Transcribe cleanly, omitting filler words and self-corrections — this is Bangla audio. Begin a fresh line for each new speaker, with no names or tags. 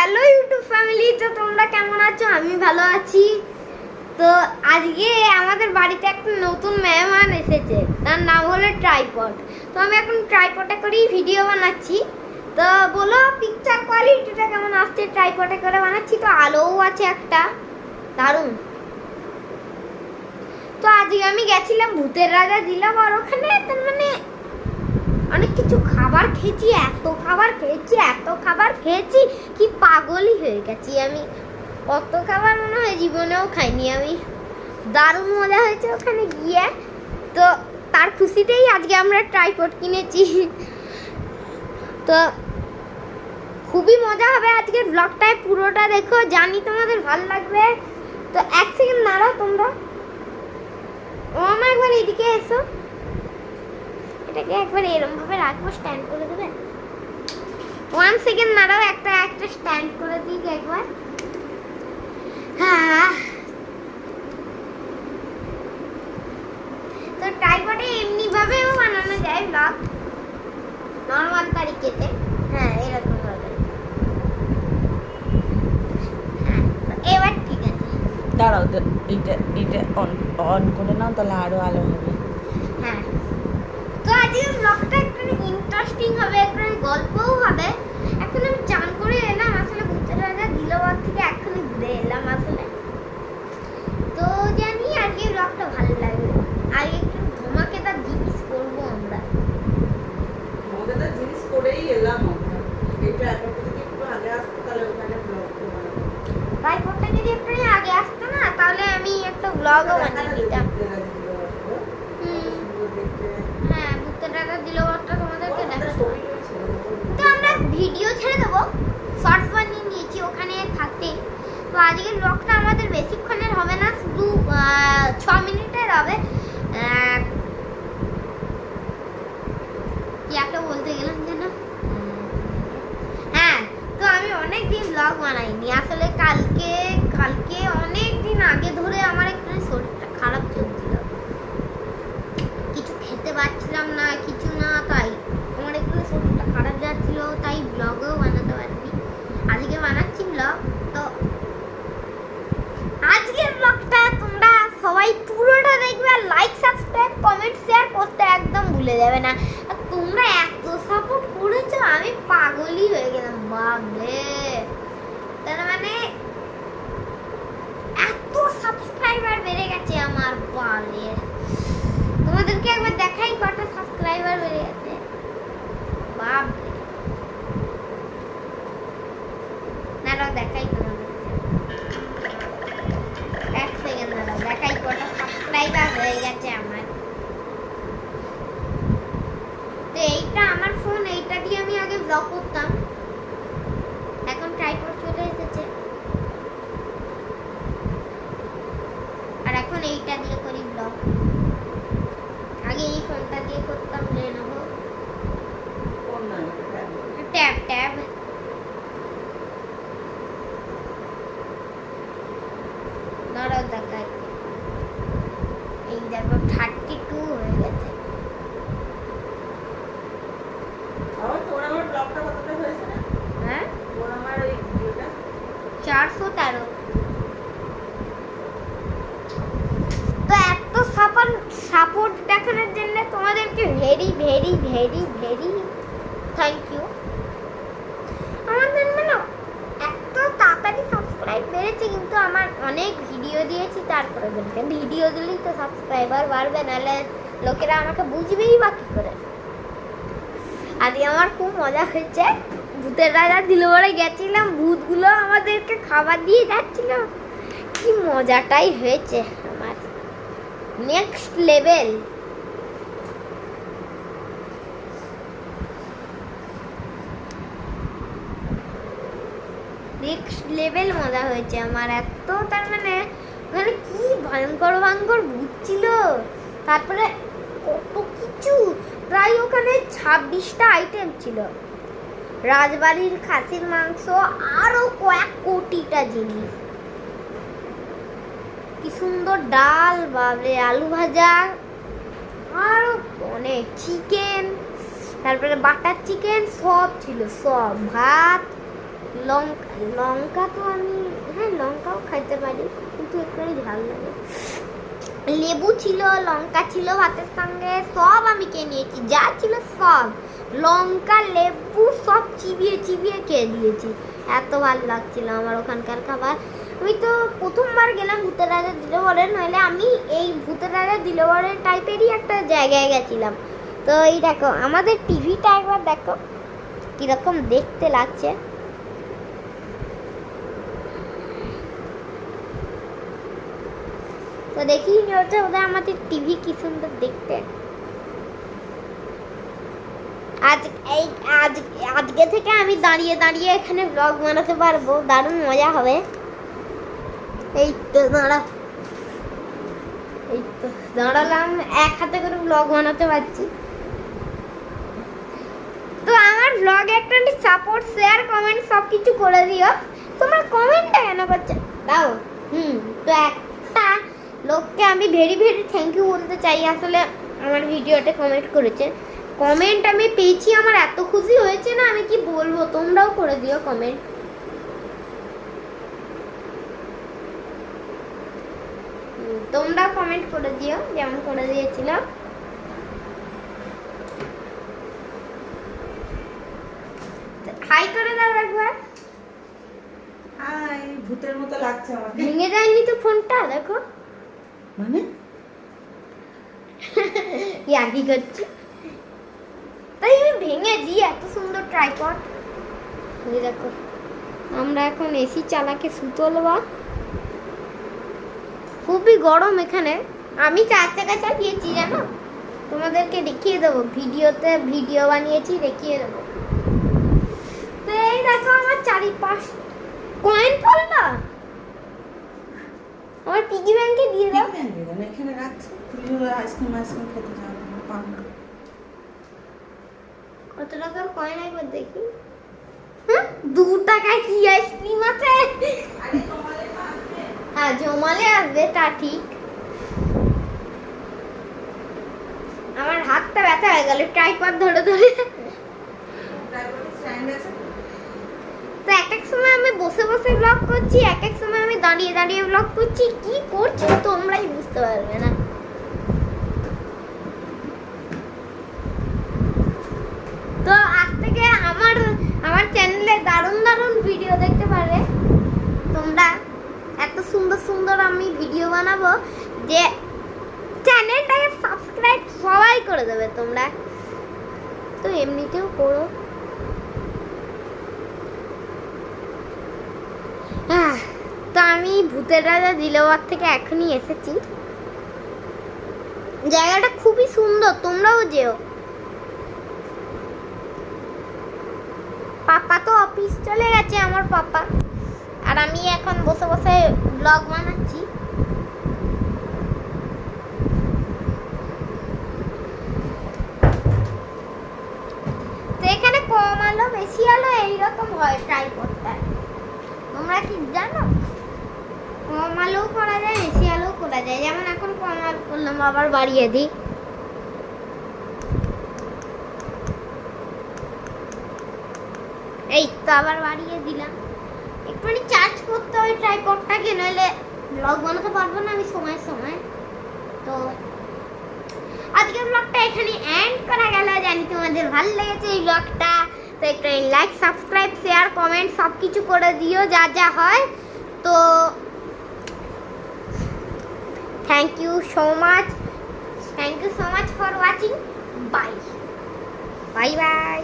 হ্যালো ইউটিউব ফ্যামিলি, তো তোমরা কেমন আছো? আমি ভালো আছি। তো আজকে আমাদের বাড়িতে একটা নতুন মেহমান এসেছে, তার নাম হলো ট্রাইপড। তো আমি এখন ট্রাইপডে করেই ভিডিও বানাচ্ছি। তো বলো পিকচার কোয়ালিটিটা কেমন আসছে? ট্রাইপডে করে বানাচ্ছি, তো আলোও আছে একটা, দারুণ। তো আজকে আমি গেছিলাম ভূতের রাজা দিলাম, আর ওখানে মানে অনেক কিছু খাবার খেয়েছি, এত খাবার খেয়েছি কি পাগলই হয়ে গেছি আমি। অত খাবার মনে হয় জীবনেও খাইনি আমি। দারুণ মজা হয়েছে ওখানে গিয়ে। তো তার খুশিতেই আজকে আমরা ট্রাইপড কিনেছি। তো খুবই মজা হবে আজকের ব্লগটায়, পুরোটা দেখো, জানি তোমাদের ভালো লাগবে। তো এক সেকেন্ড দাঁড়াও তোমরা, ও আমার একবার এদিকে এসো। এটাকে একবার এরকম ভাবে রাখবো, স্ট্যান্ড করে দেবে। 1 সেকেন্ড দাঁড়াও, একটা স্ট্যান্ড করে দিই একবার। হ্যাঁ, তো ট্রাইপডে এমনি ভাবেও বানানো যায় ব্লগ, নরমাল তারিখেতে। হ্যাঁ, এরকম ভাবে। হ্যাঁ, এবার ঠিক আছে।
দাঁড়াও, এটা অন করে নাও, তাহলে আরো আলো হবে।
হ্যাঁ, তো আজকে ব্লগটা একটু ইন্টারেস্টিং হবে, একটু গল্পও হবে। এখন আমি চান করে এলাম, আসলে ভূতের রাজা দিলবাগ থেকে এখনই ঘুরে এলাম আসলে। তো জানি আজকে ব্লগটা ভালো লাগবে। আগে একটু ধমাকেদার জিনিস করবো আমরা।
ধমাকেদার জিনিস করেই এলাম আমরা। এটা এখন থেকে একটু আগে আসতো, তাহলে ওখানে ব্লগ বানাবো।
ট্রাইপডটা যদি একটু আগে আসতো না, তাহলে আমি একটা ব্লগও বানিয়ে দিতাম। হ্যাঁ, ভূতের রাজা দিলবাগটা তোমাদেরকে দেখাবো। তো আমরা ভিডিও ছেড়ে দেবো, শর্টস বানিয়ে নিয়েছি ওখানে থাকতে। তো আজকের ব্লগটা আমাদের বেশিক্ষণের হবে না, শুধু 6 মিনিটের হবে। কি একটা বলতে গেলাম যেন। হ্যাঁ, তো আমি অনেক দিন ব্লগ বানাইনি আসলে। কালকে অনেক দিন আগে ধরে আমার একটু শরীরটা খারাপ চলছিল, কিছু খেতে পারছিলাম না, কিছু না, তাই আমার একটু শরীরটা খারাপ যাচ্ছিল, তাই ব্লগও বানাতে পারিনি। আজকে বানাচ্ছি ব্লগ। তো আজকের ব্লগটা তোমরা সবাই পুরোটা দেখবে, আর লাইক, সাবস্ক্রাইব, কমেন্ট, শেয়ার করতে একদম ভুলে যাবে না। আর তোমরা এত সাপোর্ট করেছো, আমি পাগলই হয়ে গেলাম। বাপরে, তার মানে এত সাবস্ক্রাইবার বেড়ে গেছে আমার। বাপরে, তোমাদেরকে একবার দেখাই কত সাবস্ক্রাইবার বেড়ে গেছে। বাপরে, দাঁড়াও দেখাই তোমাদেরকে, এক সেকেন্ড দাঁড়াও দেখাই কত সাবস্ক্রাইবার হয়ে গেছে আমার। তো এইটা আমার ফোন, এইটা দিয়ে আমি আগে ব্লগ করতাম, এখন ট্রাইপড চলে এসেছে, আর এখন এইটা দিয়ে করি ব্লগ। আগে এই ফোনটা দিয়ে করতাম, Lenovo ট্যাব। দাঁড়াও দেখাই, এই দেখো 32 হয়ে গেছে। হ্যাঁ, 413। তো এত সাপোর্ট দেখানোর জন্য তোমাদেরকে very very very very thank you. আমাদের মানে এত তাড়াতাড়ি সাবস্ক্রাইব বেড়েছে, কিন্তু আমার অনেক ভিডিও দিয়েছি, তারপরে বলতে ভিডিও দিলেই তো সাবস্ক্রাইবার বাড়বে, নাহলে লোকেরা আমাকে বুঝবেই বা কি করে। আজকে আমার খুব মজা হয়েছে। ভূতের রাজা দিলবাগে গেছিলাম, ভূতগুলো আমাদেরকে খাবার দিয়ে যাচ্ছিল, কি মজাটাই হয়েছে আমার। Next level. মজা হয়েছে আমার এত, তার মানে ওখানে কি ভয়ঙ্কর ভূত ছিল, তারপরে কত কিছু, প্রায় ওখানে 26টা আইটেম ছিল, রাজবাড়ির খাসির মাংস, আরো কয়েক কোটিটা জিনিস, কি সুন্দর ডাল, বাবরে আলু ভাজা, আরো অনেক চিকেন, তারপরে বাটার চিকেন, সব ছিল, সব ভাত, লঙ্কা লঙ্কা তো আমি, হ্যাঁ লঙ্কাও খাইতে পারি কিন্তু একটুখানি ঝাল লাগে। লেবু ছিল, লঙ্কা ছিল ভাতের সঙ্গে, সব আমি খেয়ে নিয়েছি, যা ছিল সব, লঙ্কা লেবু সব চিবিয়ে চিবিয়ে খেয়ে দিয়েছি। এত ভালো লাগছিল আমার ওখানকার খাবার। আমি তো প্রথমবার গেলাম ভূতের রাজা দিলবরের, নইলে আমি এই ভূতের রাজা দিলবরের টাইপেরই একটা জায়গায় গেছিলাম। তো এই দেখো আমাদের টিভিটা একবার দেখো কিরকম দেখতে লাগছে। তো দেখি ওটা ওদের আমাদের টিভি কি সুন্দর দেখতে। আজকে থেকে আমি দাঁড়িয়ে দাঁড়িয়ে এখানে ব্লগ বানাতে পারবো, দারুণ মজা হবে। এই তো দাঁড়ালাম, এক হাতে করে ব্লগ বানাতে পারছি। তো আমার ব্লগে একটা সাপোর্ট, শেয়ার, কমেন্ট সব কিছু করে দিও। তোমরা কমেন্টটা কেন করছো দাও। তো একটা লোককে আমি ভেরি ভেরি থ্যাংক ইউ বলতে চাই, আসলে আমার ভিডিওতে কমেন্ট করেছে। কমেন্ট আমি পেয়েছি, আমার এত খুশি হয়েছে না আমি কি বলবো। তোমরাও করে দিও কমেন্ট। তোমরাও কমেন্ট করে দিও যেমন করে দিয়েছিল। হাই করে দাও একবার।
হাই, ভূতের মতো লাগছে আমার।
ভেঙে যায়নি তো ফোনটা? দেখো
মানে
ইয়ার্কি করছি, তাই আমি ভেঙে দিই। এত সুন্দর ট্রাইপড। দেখো আমরা এখন এসি চালাকে সুতলবা, খুবই গরম এখানে। আমি 4 চাকা চালিয়েছি জানো, তোমাদেরকে দেখিয়ে দেবো ভিডিওতে, ভিডিও বানিয়েছি দেখিয়ে দেবো। তো এই দেখো আমার চারিপাশ কয়েন পড়লো, আমার পিগি ব্যাংকে দিয়ে দাও।
এখানে রাখছি, আইসক্রিম খেতে যাবো।
কত টাকার কয়েন একবার দেখি। হ্যাঁ 2 টাকায় কি আইসক্রিম আছে? হ্যাঁ জমালে আসবে, তা ঠিক। আমার হাতটা ব্যথা হয়ে গেল ট্রাইপড ধরে ধরে। তো এক সময় আমি বসে বসে ব্লগ করছি, এক সময় আমি দাঁড়িয়ে দাঁড়িয়ে ব্লগ করছি। কি করছি তোমরাই বুঝতে পারবে না। তো আজ থেকে আমার চ্যানেলে দারুণ দারুণ ভিডিও দেখতে পারবে তোমরা। এত সুন্দর সুন্দর আমি ভিডিও বানাবো যে চ্যানেলটাকে সাবস্ক্রাইব সবাই করে দেবে তোমরা। তো এমনিতেও করো। তো আমি ভূতের রাজা দিলবর থেকে এখনই এসেছি। জায়গাটা খুবই সুন্দর, তোমরাও যেও। পাপা তো অফিস চলে গেছে, আমার পাপা, আর আমি এখন বসে বসে ব্লগ বানাচ্ছি। তো এখানে কম আলো বেশি আলো এইরকম হয় ট্রাইপডটা, তোমরা কি জানো? কম আলো করা যায়, বেশি আলো করা যায়। যেমন এখন কম আলো করলাম, আবার বাড়িয়ে দিই। এই তো আবার বাড়িয়ে দিলাম। একটুখানি চার্জ করতে হবে ট্রাইপডটাকে, নইলে ব্লগ বানাতে পারবো না আমি সময় সময়। তো আজকের ব্লগটা এখানে এন্ড করা গেল। জানি তোমাদের ভালো লেগেছে এই ব্লগটা। তো একটু লাইক, সাবস্ক্রাইব, শেয়ার, কমেন্ট সব কিছু করে দিও যা যা হয়। তো thank you so much for watching. Bye bye by.